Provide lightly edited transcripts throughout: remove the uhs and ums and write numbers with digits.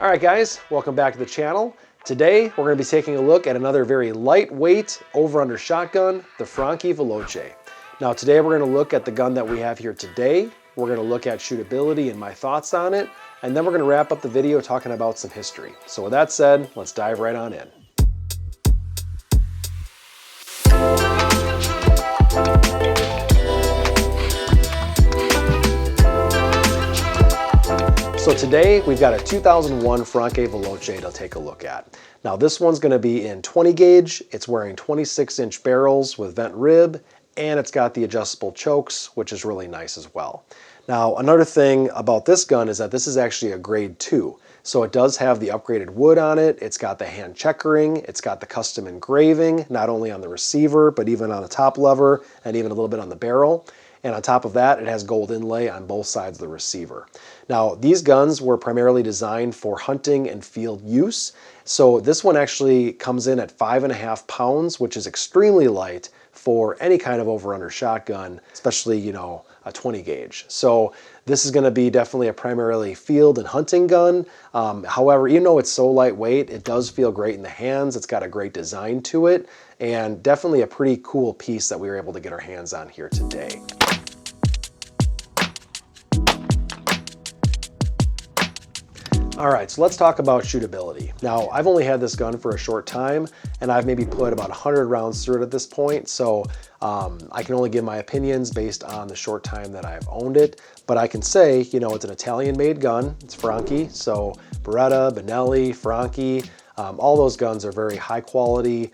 All right guys, welcome back to the channel. Today we're going to be taking a look at another very lightweight over-under shotgun, the Franchi Veloce. Now today we're going to look at the gun that we have here today. We're going to look at shootability and my thoughts on it, and then we're going to wrap up the video talking about some history. So with that said, let's dive right on in. So today we've got a 2001 Franchi Veloce to take a look at. Now this one's going to be in 20 gauge, it's wearing 26-inch barrels with vent rib, and it's got the adjustable chokes, which is really nice as well. Now another thing about this gun is that this is actually a grade 2. So it does have the upgraded wood on it, it's got the hand checkering, it's got the custom engraving, not only on the receiver, but even on the top lever and even a little bit on the barrel. And on top of that, it has gold inlay on both sides of the receiver. Now, these guns were primarily designed for hunting and field use. So this one actually comes in at 5.5 pounds, which is extremely light for any kind of over-under shotgun, especially, a 20 gauge. So this is going to be definitely a primarily field and hunting gun. However, even though it's so lightweight, it does feel great in the hands. It's got a great design to it, and definitely a pretty cool piece that we were able to get our hands on here today. All right, so let's talk about shootability. Now, I've only had this gun for a short time, and I've maybe put about 100 rounds through it at this point, so I can only give my opinions based on the short time that I've owned it. But I can say, it's an Italian-made gun. It's Franchi, so Beretta, Benelli, Franchi, all those guns are very high quality,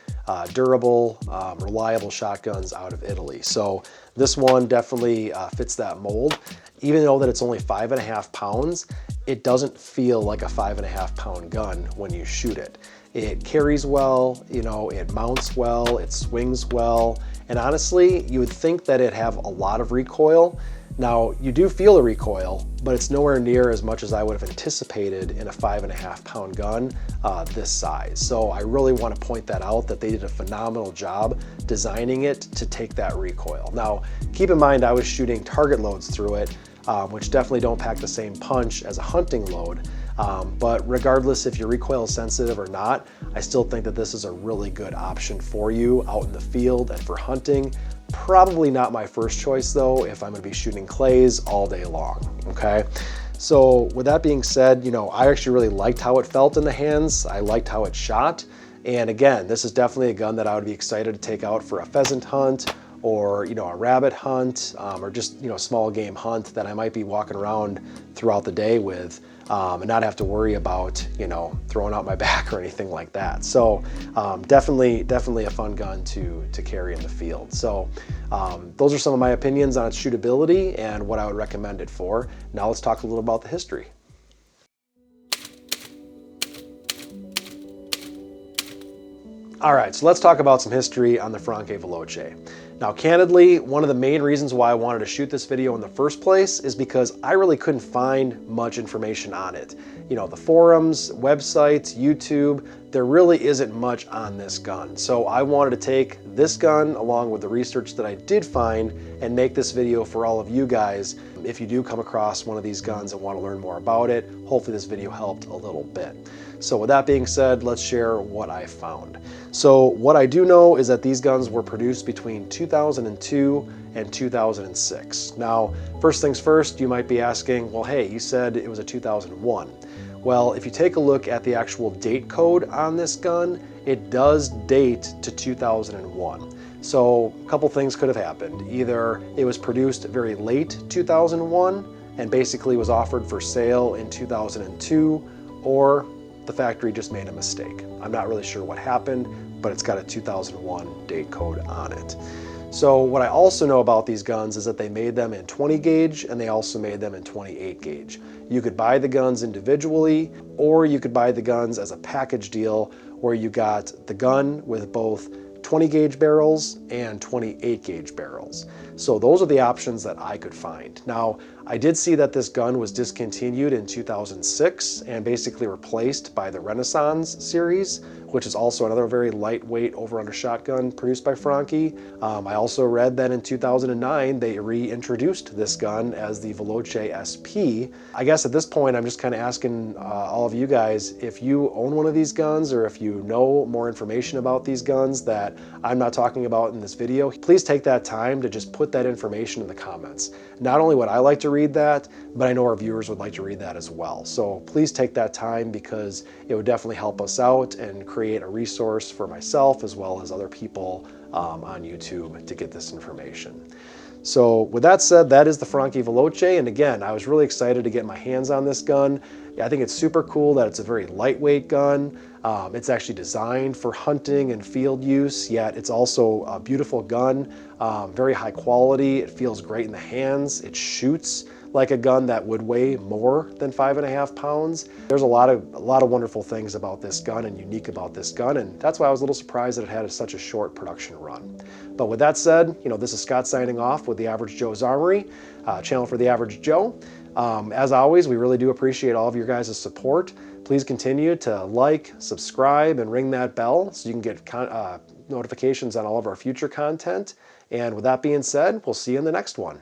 durable, reliable shotguns out of Italy. So this one definitely fits that mold. Even though that it's only 5.5 pounds, it doesn't feel like a 5.5 pound gun when you shoot it. It carries well, it mounts well, it swings well, and honestly, you would think that it'd have a lot of recoil. Now, you do feel the recoil, but it's nowhere near as much as I would have anticipated in a 5.5 pound gun this size. So I really want to point that out, that they did a phenomenal job designing it to take that recoil. Now, keep in mind, I was shooting target loads through it, which definitely don't pack the same punch as a hunting load. But regardless if you're recoil sensitive or not, I still think that this is a really good option for you out in the field and for hunting. Probably not my first choice though, if I'm gonna be shooting clays all day long, okay? So with that being said, I actually really liked how it felt in the hands. I liked how it shot. And again, this is definitely a gun that I would be excited to take out for a pheasant hunt, or a rabbit hunt, or just small game hunt that I might be walking around throughout the day with, and not have to worry about throwing out my back or anything like that. So definitely a fun gun to carry in the field. So those are some of my opinions on its shootability and what I would recommend it for. Now let's talk a little about the history. All right, so let's talk about some history on the Franchi Veloce. Now, candidly, one of the main reasons why I wanted to shoot this video in the first place is because I really couldn't find much information on it. The forums, websites, YouTube, there really isn't much on this gun. So I wanted to take this gun along with the research that I did find and make this video for all of you guys. If you do come across one of these guns and want to learn more about it, hopefully this video helped a little bit. So with that being said, let's share what I found. So what I do know is that these guns were produced between 2002 and 2006. Now, first things first, you might be asking, well, hey, you said it was a 2001. Well, if you take a look at the actual date code on this gun, it does date to 2001. So a couple things could have happened. Either it was produced very late 2001 and basically was offered for sale in 2002, or the factory just made a mistake. I'm not really sure what happened, but it's got a 2001 date code on it. So what I also know about these guns is that they made them in 20 gauge and they also made them in 28 gauge. You could buy the guns individually, or you could buy the guns as a package deal where you got the gun with both 20 gauge barrels and 28 gauge barrels. So those are the options that I could find. Now, I did see that this gun was discontinued in 2006 and basically replaced by the Renaissance series, which is also another very lightweight over-under shotgun produced by Franchi. I also read that in 2009 they reintroduced this gun as the Veloce SP. I guess at this point I'm just kind of asking all of you guys, if you own one of these guns or if you know more information about these guns that I'm not talking about in this video, please take that time to just put that information in the comments. Not only would I like to read that, but I know our viewers would like to read that as well. So please take that time, because it would definitely help us out and create a resource for myself as well as other people on YouTube to get this information. So with that said, that is the Franchi Veloce, and again, I was really excited to get my hands on this gun. I think it's super cool that it's a very lightweight gun. It's actually designed for hunting and field use, yet it's also a beautiful gun, very high quality. It feels great in the hands. It shoots like a gun that would weigh more than 5.5 pounds. There's a lot of wonderful things about this gun and unique about this gun, and that's why I was a little surprised that it had such a short production run. But with that said, this is Scott signing off with the Average Joe's Armory, channel for the Average Joe. As always, we really do appreciate all of your guys' support. Please continue to like, subscribe, and ring that bell so you can get notifications on all of our future content. And with that being said, we'll see you in the next one.